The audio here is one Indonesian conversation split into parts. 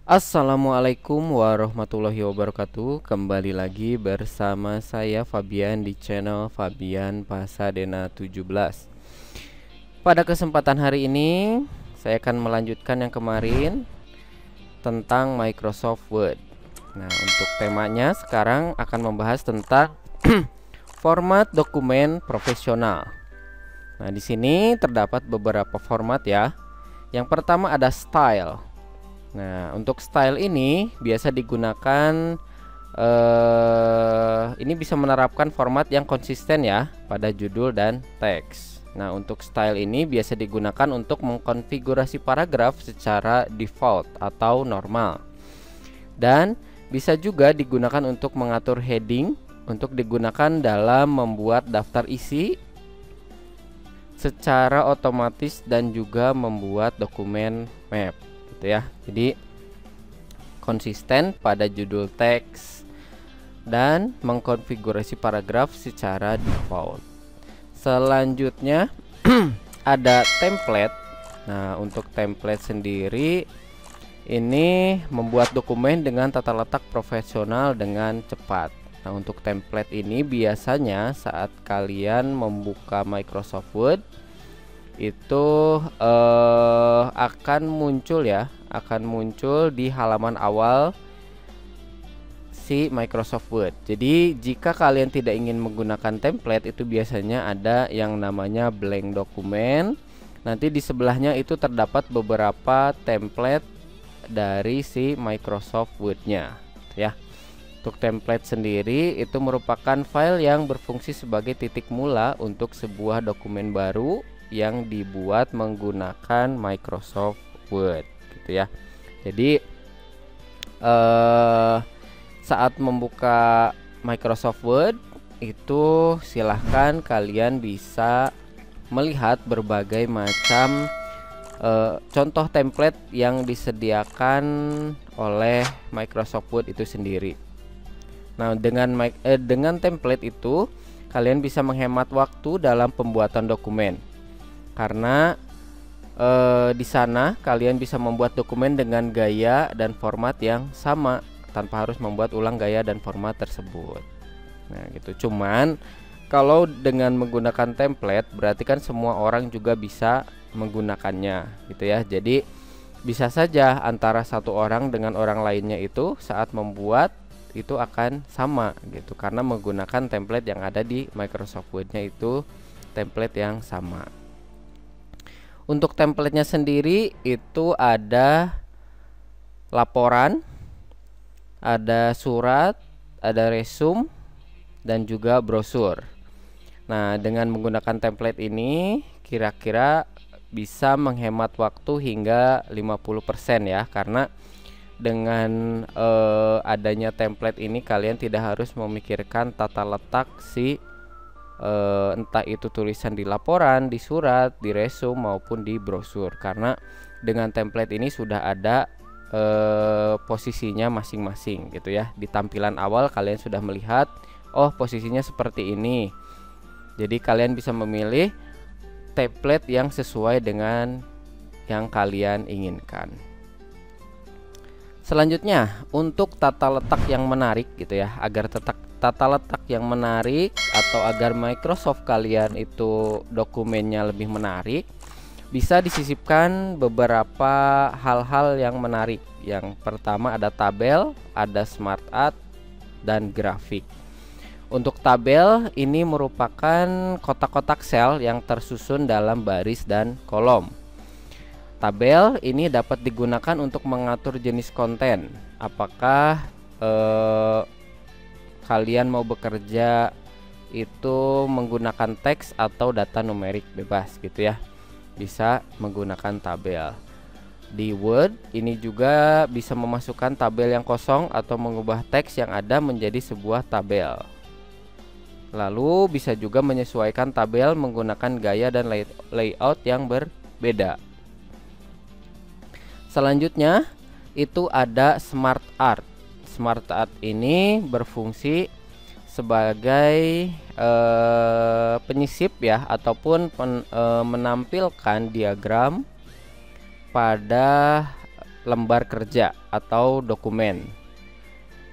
Assalamualaikum warahmatullahi wabarakatuh. Kembali lagi bersama saya Fabian di channel Fabian Pasadena 17. Pada kesempatan hari ini saya akan melanjutkan yang kemarin tentang Microsoft Word. Nah, untuk temanya sekarang akan membahas tentang format dokumen profesional. Nah, di sini terdapat beberapa format ya. Yang pertama ada style. Nah, untuk style ini biasa digunakan ini bisa menerapkan format yang konsisten ya pada judul dan teks. Nah, untuk style ini biasa digunakan untuk mengkonfigurasi paragraf secara default atau normal. Dan bisa juga digunakan untuk mengatur heading, untuk digunakan dalam membuat daftar isi secara otomatis dan juga membuat dokumen map. Ya, jadi konsisten pada judul teks dan mengkonfigurasi paragraf secara default. Selanjutnya ada template. Nah, untuk template sendiri ini membuat dokumen dengan tata letak profesional dengan cepat. Nah, untuk template ini biasanya saat kalian membuka Microsoft Word itu akan muncul ya, akan muncul di halaman awal si Microsoft Word. Jadi jika kalian tidak ingin menggunakan template, itu biasanya ada yang namanya blank dokumen. Nanti di sebelahnya itu terdapat beberapa template dari si Microsoft Word-nya ya. Untuk template sendiri itu merupakan file yang berfungsi sebagai titik mula untuk sebuah dokumen baru yang dibuat menggunakan Microsoft Word gitu ya. Jadi saat membuka Microsoft Word itu silahkan kalian bisa melihat berbagai macam contoh template yang disediakan oleh Microsoft Word itu sendiri. Nah, dengan template itu kalian bisa menghemat waktu dalam pembuatan dokumen. Karena di sana kalian bisa membuat dokumen dengan gaya dan format yang sama tanpa harus membuat ulang gaya dan format tersebut. Nah, gitu. Cuman kalau dengan menggunakan template berarti kan semua orang juga bisa menggunakannya gitu ya. Jadi bisa saja antara satu orang dengan orang lainnya itu saat membuat itu akan sama gitu, karena menggunakan template yang ada di Microsoft Word-nya itu template yang sama. Untuk templatenya sendiri itu ada laporan, ada surat, ada resume, dan juga brosur. Nah, dengan menggunakan template ini kira-kira bisa menghemat waktu hingga 50% ya, karena dengan adanya template ini kalian tidak harus memikirkan tata letak si entah itu tulisan di laporan, di surat, di resume maupun di brosur, karena dengan template ini sudah ada posisinya masing-masing gitu ya. Di tampilan awal kalian sudah melihat, oh posisinya seperti ini. Jadi kalian bisa memilih template yang sesuai dengan yang kalian inginkan. Selanjutnya untuk tata letak yang menarik gitu ya, agar tata letak yang menarik atau agar Microsoft kalian itu dokumennya lebih menarik, bisa disisipkan beberapa hal-hal yang menarik. Yang pertama ada tabel, ada smart art, dan grafik. Untuk tabel ini merupakan kotak-kotak sel yang tersusun dalam baris dan kolom. Tabel ini dapat digunakan untuk mengatur jenis konten. Apakah kalian mau bekerja itu menggunakan teks atau data numerik bebas gitu ya. Bisa menggunakan tabel. Di Word ini juga bisa memasukkan tabel yang kosong atau mengubah teks yang ada menjadi sebuah tabel. Lalu bisa juga menyesuaikan tabel menggunakan gaya dan layout yang berbeda. Selanjutnya itu ada smart art. Smart art ini berfungsi sebagai penyisip ya, ataupun menampilkan diagram pada lembar kerja atau dokumen.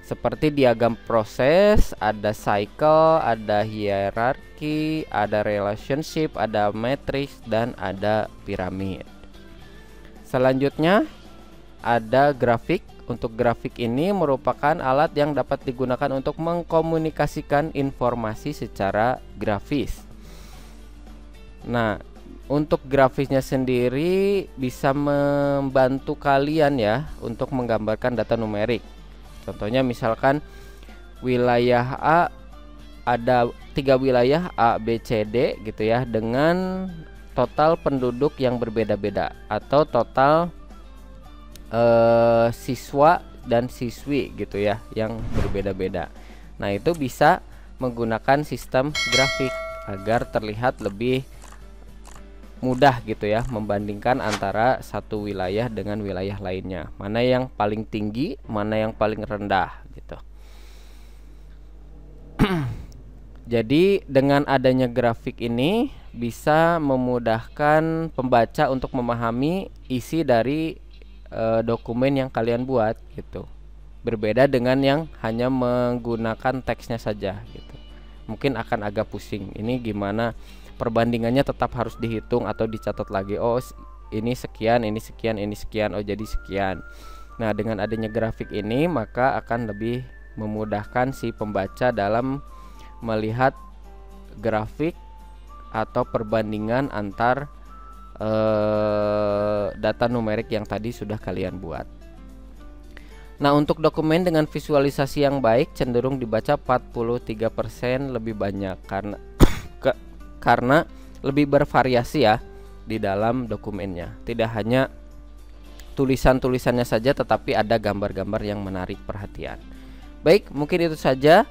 Seperti diagram proses, ada cycle, ada hierarki, ada relationship, ada matrix, dan ada piramid. Selanjutnya ada grafik. Untuk grafik ini merupakan alat yang dapat digunakan untuk mengkomunikasikan informasi secara grafis. Nah, untuk grafisnya sendiri bisa membantu kalian ya untuk menggambarkan data numerik. Contohnya misalkan wilayah A, ada 3 wilayah A, B, C, D gitu ya, dengan total penduduk yang berbeda-beda atau total siswa dan siswi gitu ya yang berbeda-beda. Nah, itu bisa menggunakan sistem grafik agar terlihat lebih mudah gitu ya membandingkan antara satu wilayah dengan wilayah lainnya, mana yang paling tinggi, mana yang paling rendah gitu. Jadi dengan adanya grafik ini bisa memudahkan pembaca untuk memahami isi dari dokumen yang kalian buat gitu. Berbeda dengan yang hanya menggunakan teksnya saja gitu. Mungkin akan agak pusing. Ini gimana perbandingannya, tetap harus dihitung atau dicatat lagi. Oh, ini sekian, ini sekian, ini sekian. Oh, jadi sekian. Nah, dengan adanya grafik ini maka akan lebih memudahkan si pembaca dalam melihat grafik atau perbandingan antar data numerik yang tadi sudah kalian buat. Nah, untuk dokumen dengan visualisasi yang baik cenderung dibaca 43% lebih banyak karena lebih bervariasi ya di dalam dokumennya. Tidak hanya tulisan-tulisannya saja, tetapi ada gambar-gambar yang menarik perhatian. Baik, mungkin itu saja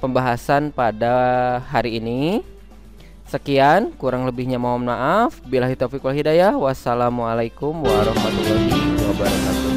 pembahasan pada hari ini. Sekian, kurang lebihnya mohon maaf. Billahi taufiq wal hidayah. Wassalamualaikum warahmatullahi wabarakatuh.